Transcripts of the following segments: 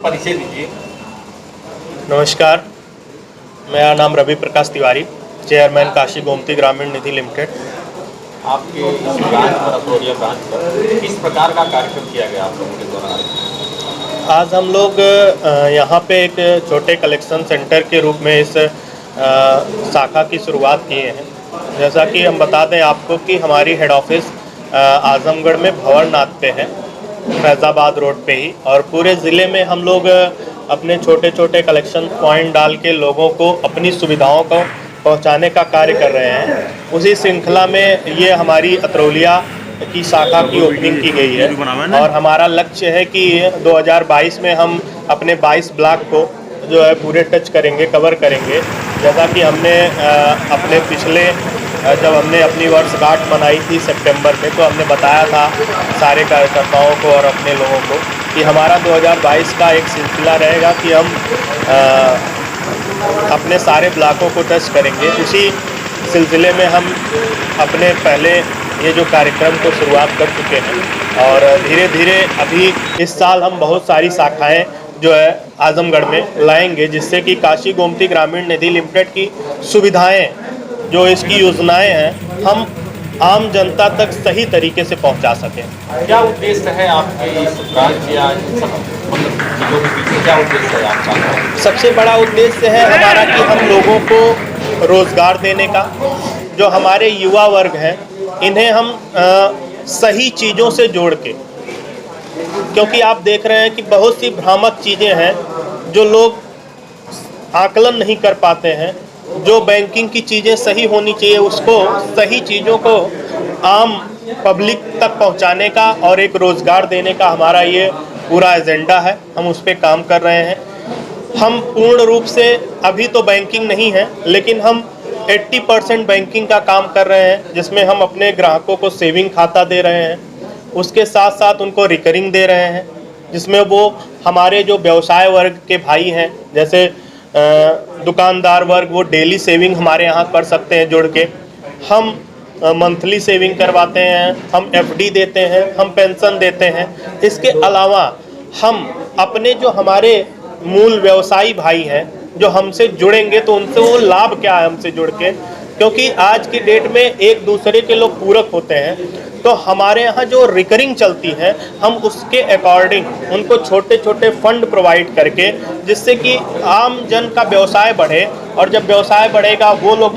परिचय दीजिए। नमस्कार, मेरा नाम रवि प्रकाश तिवारी, चेयरमैन काशी गोमती ग्रामीण निधि लिमिटेड। आपके इस ब्रांच पर, अथरोलिया ब्रांच पर किस प्रकार का कार्यक्रम किया गया आप लोगों के द्वारा? आज हम लोग यहाँ पे एक छोटे कलेक्शन सेंटर के रूप में इस शाखा की शुरुआत किए हैं। जैसा कि हम बता दें आपको कि हमारी हेड ऑफिस आजमगढ़ में भंवरनाथ पे है, फैज़ाबाद रोड पे ही, और पूरे ज़िले में हम लोग अपने छोटे छोटे कलेक्शन पॉइंट डाल के लोगों को अपनी सुविधाओं को पहुंचाने का कार्य कर रहे हैं। उसी श्रृंखला में ये हमारी अतरौलिया की शाखा की ओपनिंग की गई है और हमारा लक्ष्य है कि 2022 में हम अपने 22 ब्लॉक को जो है पूरे टच करेंगे, कवर करेंगे। जैसा कि हमने अपने पिछले जब हमने अपनी वर्षगांठ मनाई थी सितंबर में, तो हमने बताया था सारे कार्यकर्ताओं को और अपने लोगों को कि हमारा 2022 का एक सिलसिला रहेगा कि हम अपने सारे ब्लॉकों को टच करेंगे। उसी सिलसिले में हम अपने पहले ये जो कार्यक्रम को शुरुआत कर चुके हैं और धीरे धीरे अभी इस साल हम बहुत सारी शाखाएं जो है आजमगढ़ में लाएंगे, जिससे कि काशी गोमती ग्रामीण निधि लिमिटेड की सुविधाएं, जो इसकी योजनाएं हैं, हम आम जनता तक सही तरीके से पहुंचा सकें। क्या उद्देश्य है आपके इस ब्रांच या सब मतलब चीज़ों के पीछे क्या उद्देश्य है आपका? सबसे बड़ा उद्देश्य है हमारा कि हम लोगों को रोज़गार देने का। जो हमारे युवा वर्ग हैं, इन्हें हम सही चीज़ों से जोड़ के, क्योंकि आप देख रहे हैं कि बहुत सी भ्रामक चीज़ें हैं जो लोग आकलन नहीं कर पाते हैं। जो बैंकिंग की चीज़ें सही होनी चाहिए, उसको सही चीज़ों को आम पब्लिक तक पहुंचाने का और एक रोज़गार देने का हमारा ये पूरा एजेंडा है। हम उस पर काम कर रहे हैं। हम पूर्ण रूप से अभी तो बैंकिंग नहीं है, लेकिन हम 80% बैंकिंग का काम कर रहे हैं, जिसमें हम अपने ग्राहकों को सेविंग खाता दे रहे हैं, उसके साथ साथ उनको रिकरिंग दे रहे हैं, जिसमें वो हमारे जो व्यवसाय वर्ग के भाई हैं, जैसे दुकानदार वर्ग, वो डेली सेविंग हमारे यहाँ कर सकते हैं जुड़ के। हम मंथली सेविंग करवाते हैं, हम एफडी देते हैं, हम पेंशन देते हैं। इसके अलावा हम अपने जो हमारे मूल व्यवसायी भाई हैं जो हमसे जुड़ेंगे, तो उनसे वो लाभ क्या है हमसे जुड़ के, क्योंकि आज की डेट में एक दूसरे के लोग पूरक होते हैं। तो हमारे यहाँ जो रिकरिंग चलती है, हम उसके अकॉर्डिंग उनको छोटे छोटे फंड प्रोवाइड करके, जिससे कि आम जन का व्यवसाय बढ़े, और जब व्यवसाय बढ़ेगा वो लोग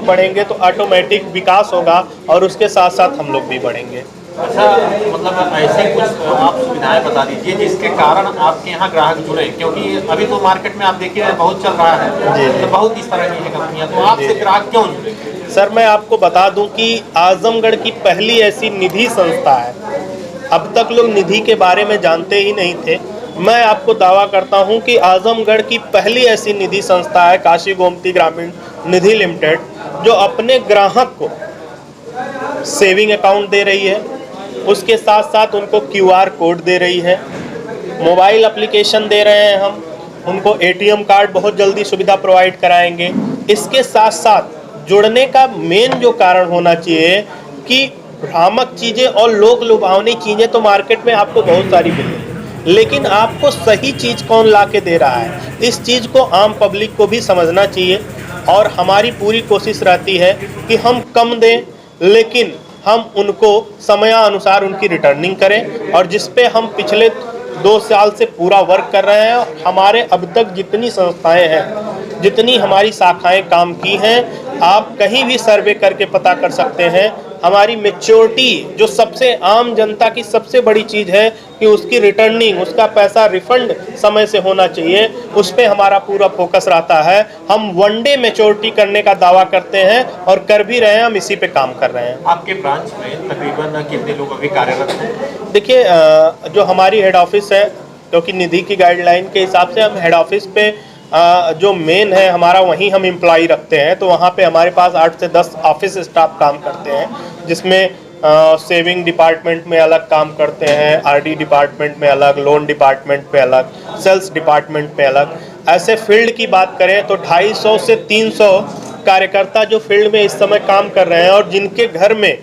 बढ़ेंगे तो ऑटोमेटिक विकास होगा और उसके साथ साथ हम लोग भी बढ़ेंगे। अच्छा, मतलब ऐसे कुछ आप सुविधाएं बता दीजिए जिसके कारण आपके यहाँ ग्राहक जुड़े, क्योंकि अभी तो मार्केट में आप देखिए बहुत चल रहा है जी। तो बहुत इस तरह की है कंपनियां, तो आपसे ग्राहक क्यों जुड़े? सर, मैं आपको बता दूं कि आजमगढ़ की पहली ऐसी निधि संस्था है। अब तक लोग निधि के बारे में जानते ही नहीं थे। मैं आपको दावा करता हूं कि आजमगढ़ की पहली ऐसी निधि संस्था है काशी गोमती ग्रामीण निधि लिमिटेड, जो अपने ग्राहक को सेविंग अकाउंट दे रही है, उसके साथ साथ उनको QR कोड दे रही है, मोबाइल एप्लीकेशन दे रहे हैं, हम उनको ATM कार्ड बहुत जल्दी सुविधा प्रोवाइड कराएंगे। इसके साथ साथ जुड़ने का मेन जो कारण होना चाहिए कि भ्रामक चीज़ें और लोक लुभावनी चीज़ें तो मार्केट में आपको बहुत सारी मिलेंगी, लेकिन आपको सही चीज़ कौन ला के दे रहा है, इस चीज़ को आम पब्लिक को भी समझना चाहिए। और हमारी पूरी कोशिश रहती है कि हम कम दें, लेकिन हम उनको समयानुसार उनकी रिटर्निंग करें। और जिस पे हम पिछले 2 साल से पूरा वर्क कर रहे हैं, हमारे अब तक जितनी संस्थाएं हैं, जितनी हमारी शाखाएं काम की हैं, आप कहीं भी सर्वे करके पता कर सकते हैं। हमारी मैच्योरिटी, जो सबसे आम जनता की सबसे बड़ी चीज़ है कि उसकी रिटर्निंग, उसका पैसा रिफंड समय से होना चाहिए, उस पर हमारा पूरा फोकस रहता है। हम 1 डे मैच्योरिटी करने का दावा करते हैं और कर भी रहे हैं, हम इसी पे काम कर रहे हैं। आपके ब्रांच में तकरीबन कितने लोग अभी कार्यरत हैं? देखिए, जो हमारी हेड ऑफिस है, क्योंकि निधि की गाइडलाइन के हिसाब से हम हेड ऑफिस पे जो मेन है हमारा, वहीं हम एम्प्लॉई रखते हैं, तो वहाँ पे हमारे पास 8 से 10 ऑफिस स्टाफ काम करते हैं, जिसमें सेविंग डिपार्टमेंट में अलग काम करते हैं, RD डिपार्टमेंट में अलग, लोन डिपार्टमेंट पे अलग, सेल्स डिपार्टमेंट पे अलग। ऐसे फील्ड की बात करें तो 250 से 300 कार्यकर्ता जो फील्ड में इस समय काम कर रहे हैं, और जिनके घर में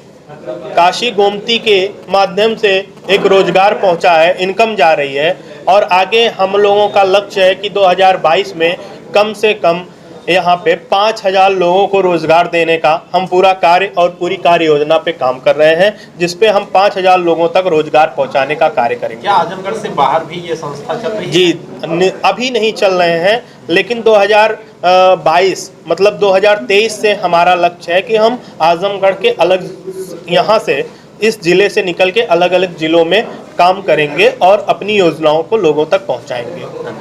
काशी गोमती के माध्यम से एक रोजगार पहुंचा है, इनकम जा रही है, और आगे हम लोगों का लक्ष्य है कि 2022 में कम से कम यहाँ पे 5,000 लोगों को रोजगार देने का हम पूरा कार्य और पूरी कार्य योजना पे काम कर रहे हैं, जिसपे हम 5,000 लोगों तक रोजगार पहुँचाने का कार्य करेंगे। क्या आजमगढ़ से बाहर भी ये संस्था चल रही है? जी, अभी नहीं चल रहे हैं, लेकिन 2022 मतलब 2023 से हमारा लक्ष्य है कि हम आजमगढ़ के अलग यहाँ से इस जिले से निकल के अलग अलग जिलों में काम करेंगे और अपनी योजनाओं को लोगों तक पहुँचाएंगे।